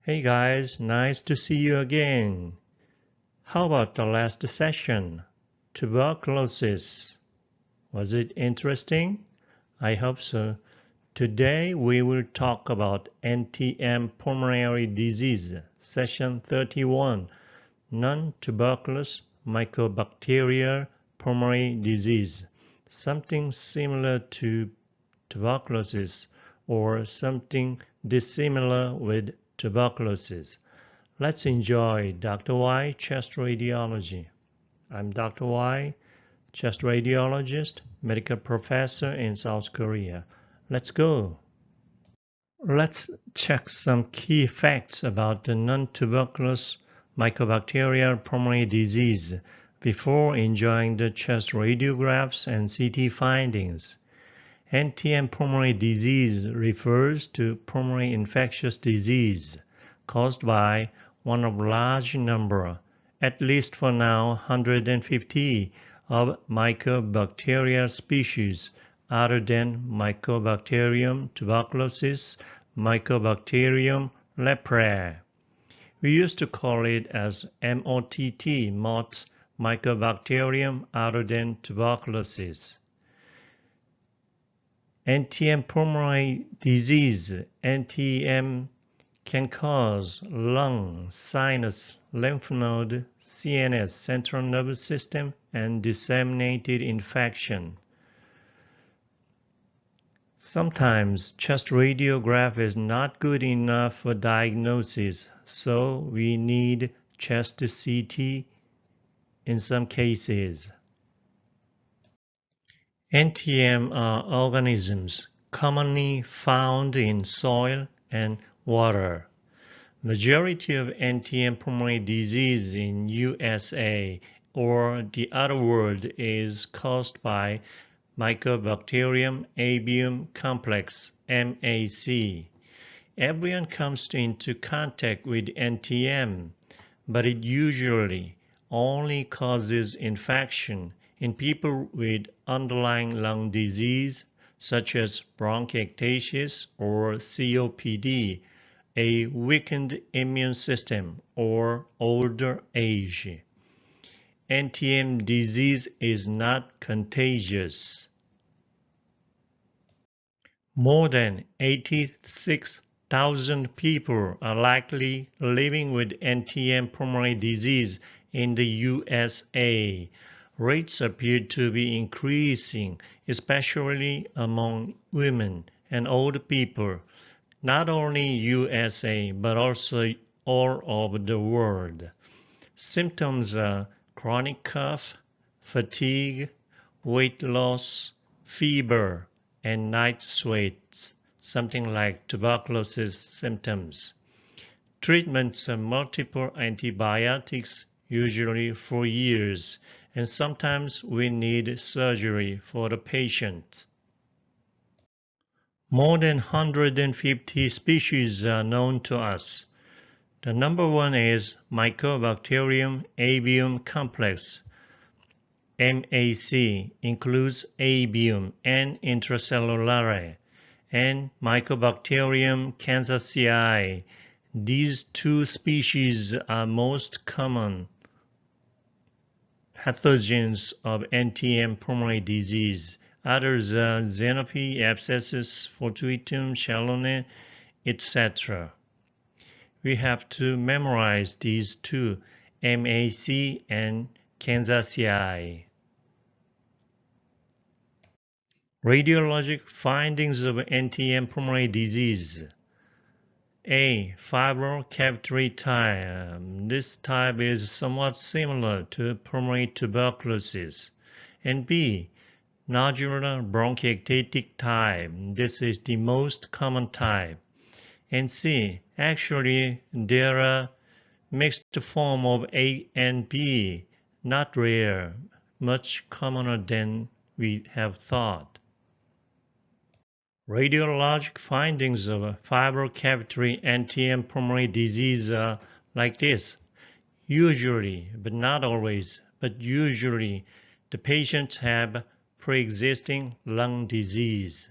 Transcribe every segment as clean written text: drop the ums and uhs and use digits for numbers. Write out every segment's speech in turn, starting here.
Hey guys, nice to see you again. How about the last session? Tuberculosis. Was it interesting? I hope so. Today we will talk about NTM pulmonary disease, session 31, non-tuberculous mycobacterial pulmonary disease, something similar to tuberculosis or something dissimilar with tuberculosis. Let's enjoy Dr. Y Chest Radiology. I'm Dr. Y, chest radiologist, medical professor in South Korea. Let's go. Let's check some key facts about the non-tuberculous mycobacterial pulmonary disease before enjoying the chest radiographs and CT findings. NTM pulmonary disease refers to pulmonary infectious disease caused by one of large number, at least for now 150, of mycobacterial species other than Mycobacterium tuberculosis, Mycobacterium leprae. We used to call it as MOTT, MOT, Mycobacterium other than tuberculosis. NTM pulmonary disease, NTM, can cause lung, sinus, lymph node, CNS, central nervous system, and disseminated infection. Sometimes chest radiograph is not good enough for diagnosis, so we need chest CT in some cases. NTM are organisms commonly found in soil and water. Majority of NTM pulmonary disease in USA or the other world is caused by Mycobacterium avium complex, MAC. Everyone comes into contact with NTM, but it usually only causes infection in people with underlying lung disease such as bronchiectasis or COPD, a weakened immune system, or older age. NTM disease is not contagious. More than 86,000 people are likely living with NTM pulmonary disease in the USA. Rates appear to be increasing, especially among women and old people, not only USA, but also all over the world. Symptoms are chronic cough, fatigue, weight loss, fever, and night sweats, something like tuberculosis symptoms. Treatments are multiple antibiotics, usually for years, and sometimes we need surgery for the patient. More than 150 species are known to us. The number one is Mycobacterium avium complex. MAC includes avium and intracellular, and Mycobacterium kansasii. These two species are most common pathogens of NTM pulmonary disease. Others are Xenopi, abscessus, fortuitum, chalone, etc. We have to memorize these two, MAC and kansasii. Radiologic findings of NTM pulmonary disease. A. Fibro-cavitary type. This type is somewhat similar to pulmonary tuberculosis. And B. Nodular-bronchiectatic type. This is the most common type. And C. Actually, there are mixed form of A and B, not rare, much commoner than we have thought. Radiologic findings of fibro-cavitary NTM pulmonary disease are like this. Usually, but not always, but usually, the patients have pre-existing lung disease.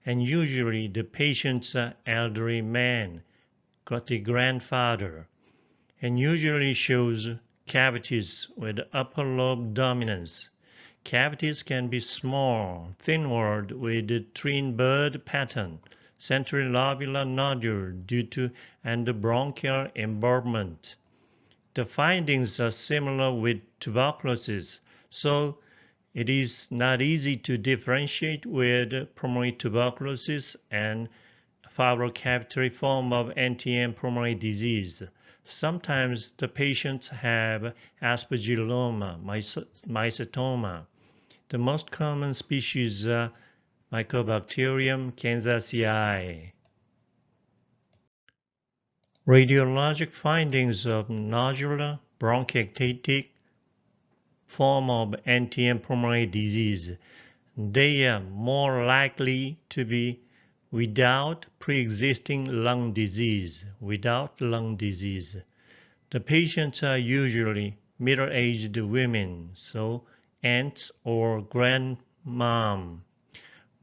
And usually, the patients are elderly men, grandfather, and usually shows cavities with upper lobe dominance. Cavities can be small, thin-walled with a twin-bud pattern, central lobular nodule due to endobronchial involvement. The findings are similar with tuberculosis, so it is not easy to differentiate with pulmonary tuberculosis and fibro-cavitary form of NTM pulmonary disease. Sometimes the patients have aspergilloma, mycetoma. The most common species are Mycobacterium kansasii. Radiologic findings of nodular-bronchiectatic form of NTM pulmonary disease. They are more likely to be without pre-existing lung disease. The patients are usually middle-aged women, so aunts or grandmom.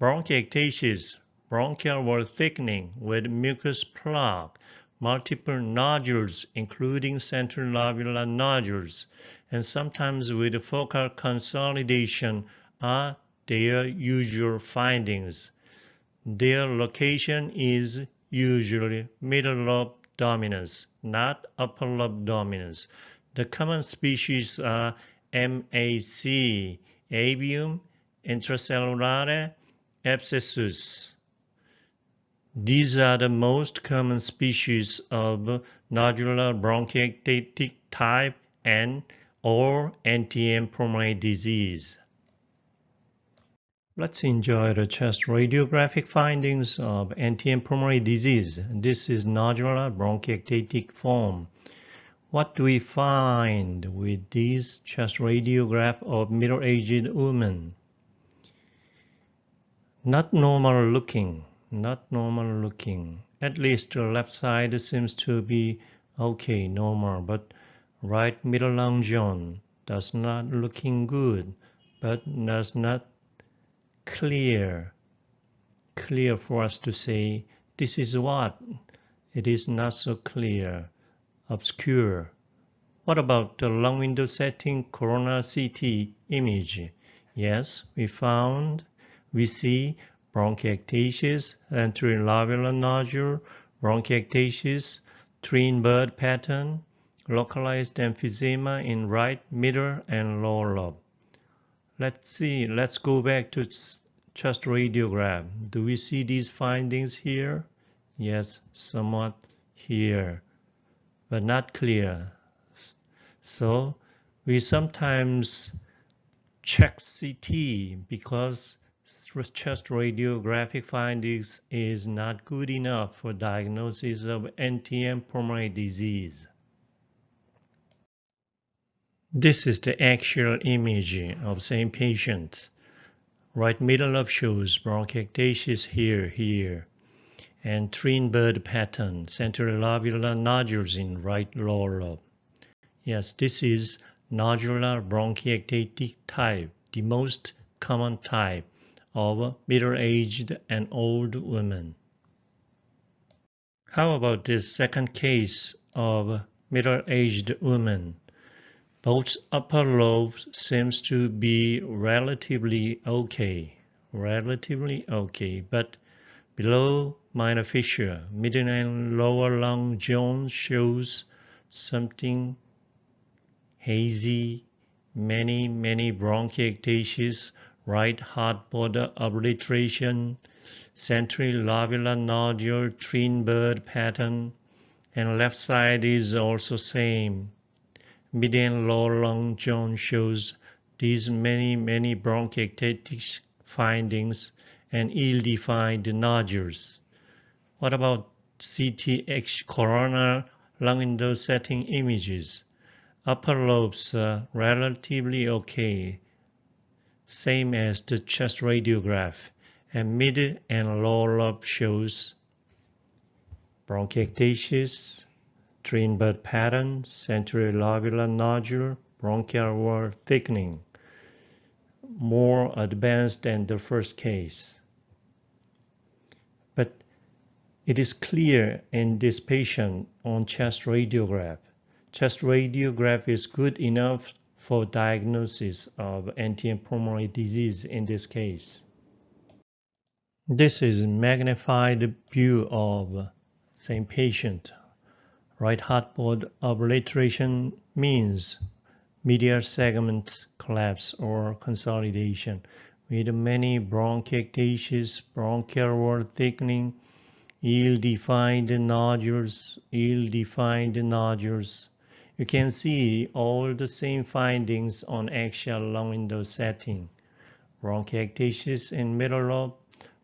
Bronchiectasis, bronchial wall thickening with mucus plug, multiple nodules including central lobular nodules, and sometimes with focal consolidation are their usual findings. Their location is usually middle lobe dominance, not upper lobe dominance. The common species are MAC, avium intracellular abscessus. These are the most common species of nodular-bronchiectatic type and or NTM pulmonary disease. Let's enjoy the chest radiographic findings of NTM pulmonary disease. This is nodular-bronchiectatic form. What do we find with this chest radiograph of middle-aged women? Not normal looking. At least the left side seems to be okay, normal, but right middle lung zone does not looking good, but does not clear for us to say this is what. It is not so clear, obscure. What about the lung window setting coronal CT image? Yes, we see bronchiectasis, ventrilobular nodule, bronchiectasis, twin-bud pattern, localized emphysema in right, middle, and lower lobe. Let's go back to chest radiograph. Do we see these findings here? Yes, somewhat here, but not clear. So we sometimes check CT because chest radiographic findings is not good enough for diagnosis of NTM pulmonary disease. This is the actual image of same patient. Right middle lobe shows bronchiectasis here, and twin-bud pattern, central lobular nodules in right lower lobe. Yes, this is nodular bronchiectatic type, the most common type of middle-aged and old women. How about this second case of middle-aged woman? Both upper lobes seems to be relatively okay, but below minor fissure, middle and lower lung zone shows something hazy, many bronchiectasis, right heart border obliteration, central lobular nodule, twin-bud pattern, and left side is also same. Mid and lower lung zone shows these many bronchiectatic findings and ill-defined nodules. What about CTX coronal lung window setting images? Upper lobes are relatively okay, same as the chest radiograph, and mid and lower lobe shows bronchiectasis, twin-bud pattern, central lobular nodule, bronchial wall thickening, more advanced than the first case. But It is clear in this patient on chest radiograph. Chest radiograph is good enough for diagnosis of NTM pulmonary disease in this case. This is magnified view of same patient. Right heartboard obliteration means medial segment collapse or consolidation with many bronchiectasis, bronchial wall thickening, ill-defined nodules. You can see all the same findings on axial lung window setting. Bronchiectasis in middle lobe,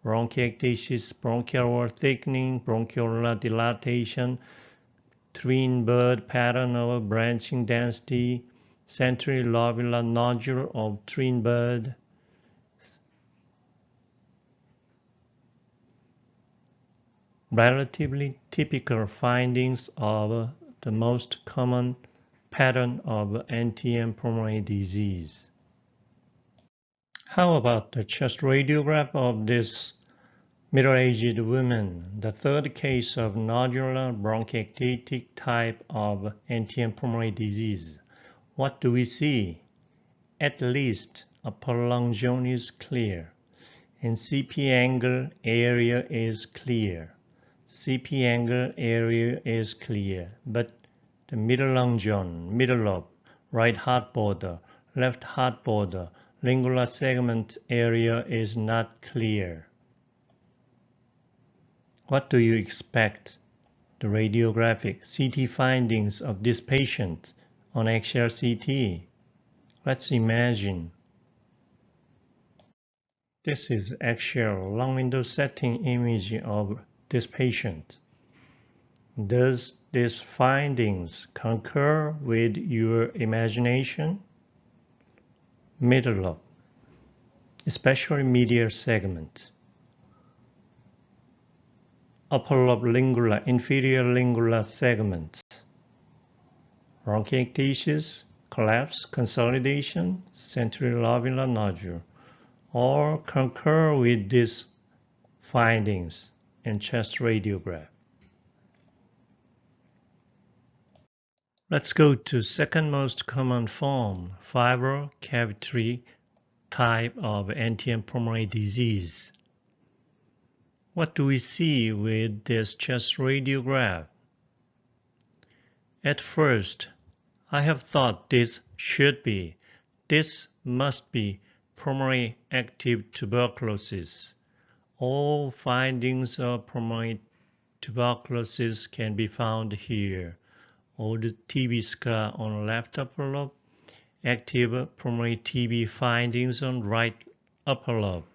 bronchiectasis, bronchial wall thickening, bronchiolar dilatation, twin bud pattern of branching density, central lobular nodule of twin bud, relatively typical findings of the most common pattern of NTM pulmonary disease. How about the chest radiograph of this middle-aged woman, the third case of nodular-bronchiectatic type of NTM pulmonary disease? What do we see? At least upper lung zone is clear, and CP angle area is clear. CP angle area is clear, but the middle lung zone, middle lobe, right heart border, left heart border, lingular segment area is not clear. What do you expect? The radiographic CT findings of this patient on axial CT. Let's imagine. This is axial lung window setting image of this patient. Does these findings concur with your imagination? Middle lobe, especially medial segment. Upper lobe lingular, inferior lingular segment. Bronchiectasis, collapse, consolidation, central lobular nodule, all concur with these findings in chest radiograph. Let's go to second most common form, Fibro-cavitary type of NTM pulmonary disease. What do we see with this chest radiograph? At first, I have thought this must be pulmonary active tuberculosis. All findings of pulmonary tuberculosis can be found here. All the TB scar on left upper lobe, active pulmonary TB findings on right upper lobe.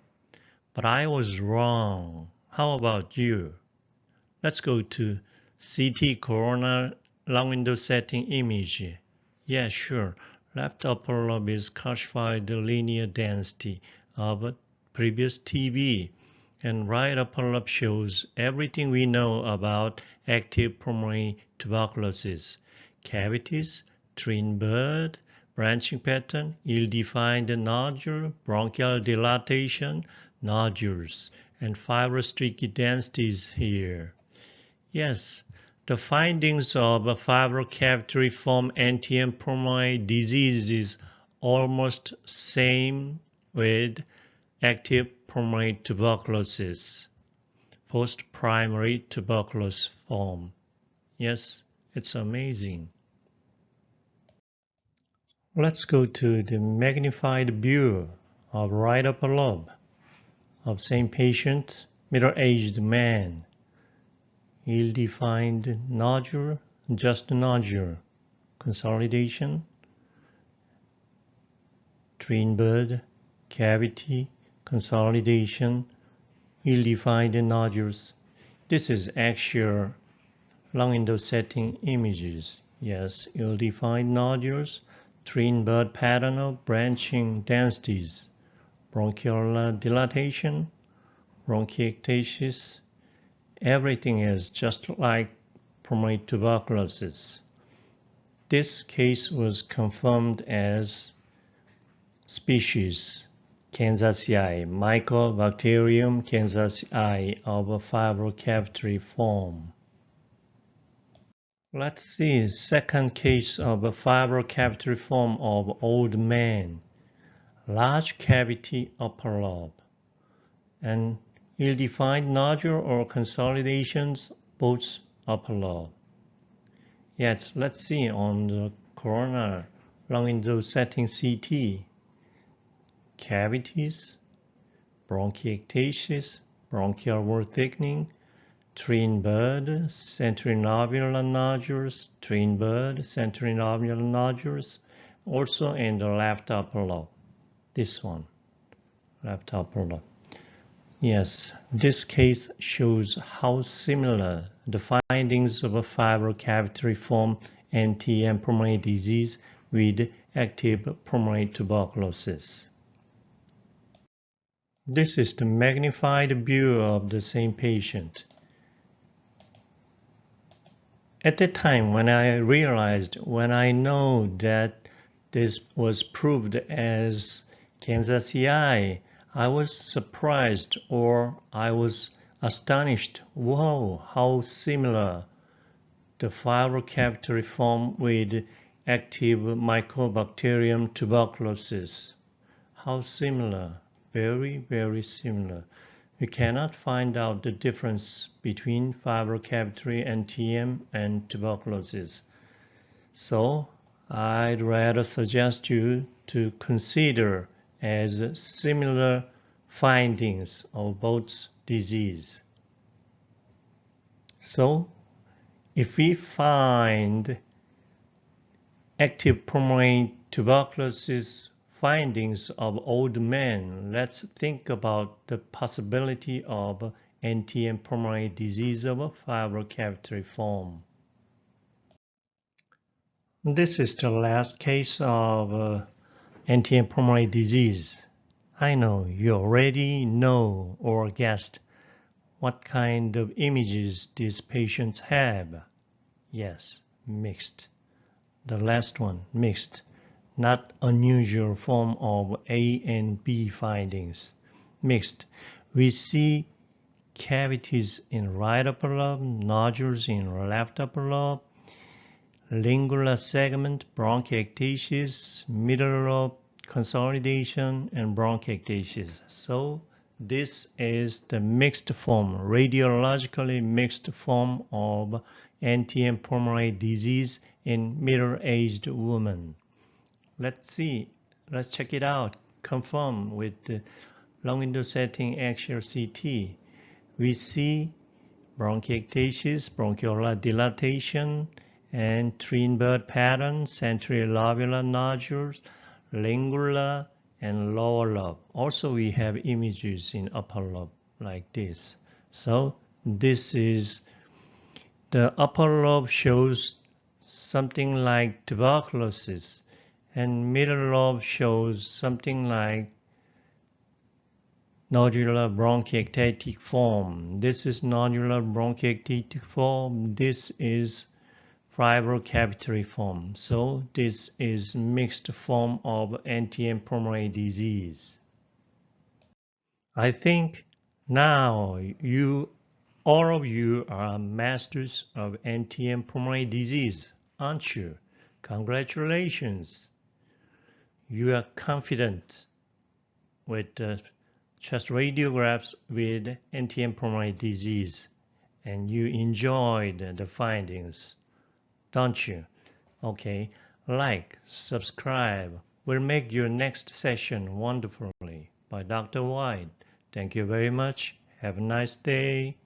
But I was wrong. How about you? Let's go to CT coronal lung window setting image. Yeah, sure. Left upper lobe is calcified linear density of previous TB, and right upper lobe shows everything we know about active pulmonary tuberculosis. Cavities, twin bud, branching pattern, ill-defined nodule, bronchial dilatation, nodules, and fibrous streaky densities here. Yes, the findings of fibro-cavitary form NTM pulmonary disease is almost same with active pulmonary tuberculosis, post-primary tuberculosis form. Yes, it's amazing. Let's go to the magnified view of right upper lobe of same patient, middle-aged man. Ill-defined nodule, just nodule, consolidation, twin bud, cavity, consolidation, ill-defined nodules. This is actual lung window setting images. Yes, ill-defined nodules, twin bud pattern of branching densities, bronchiolar dilatation, bronchiectasis. Everything is just like pulmonary tuberculosis. This case was confirmed as species kansasii, Mycobacterium kansasii of a fibro-cavitary form. Let's see second case of a fibro-cavitary form of old man. Large cavity upper lobe and ill-defined nodule or consolidations both upper lobe. Yes, let's see on the coronal lung window setting CT. Cavities, bronchiectasis, bronchial wall thickening, twin bud, centrinobular nodules, twin bud, centrinobular nodules, also in the left upper lobe. This one, left upper lobe. Yes, this case shows how similar the findings of a fibro-cavitary form NTM pulmonary disease with active pulmonary tuberculosis. This is the magnified view of the same patient. At the time when I know that this was proved as kansasii, I was surprised or I was astonished. Wow, how similar the fibro-cavitary form with active Mycobacterium tuberculosis. How similar, very, very similar. We cannot find out the difference between fibro-cavitary NTM and tuberculosis. So I'd rather suggest you to consider as similar findings of both disease. So if we find active pulmonary tuberculosis findings of old men, let's think about the possibility of NTM pulmonary disease of a fibro-cavitary form. This is the last case of NTM pulmonary disease. I know you already know or guessed what kind of images these patients have. Yes, mixed. The last one, mixed. Not unusual form of A and B findings. Mixed. We see cavities in right upper lobe, nodules in left upper lobe, lingular segment, bronchiectasis, middle lobe, consolidation, and bronchiectasis. So this is the mixed form, radiologically mixed form of NTM pulmonary disease in middle-aged women. Let's see, let's check it out, confirm with the lung window setting axial CT. We see bronchiectasis, bronchiolar dilatation, and twin bud pattern, centrilobular nodules, lingular, and lower lobe. Also, we have images in upper lobe like this. So this is the upper lobe shows something like tuberculosis, and middle lobe shows something like nodular-bronchiectatic form. This is nodular-bronchiectatic form. This is fibro-cavitary form. So this is mixed form of NTM pulmonary disease. I think now all of you are masters of NTM pulmonary disease, aren't you? Congratulations. You are confident with the chest radiographs with NTM pulmonary disease, and you enjoyed the findings, don't you? Okay, like, subscribe. Will make your next session wonderfully by Dr. White. Thank you very much. Have a nice day.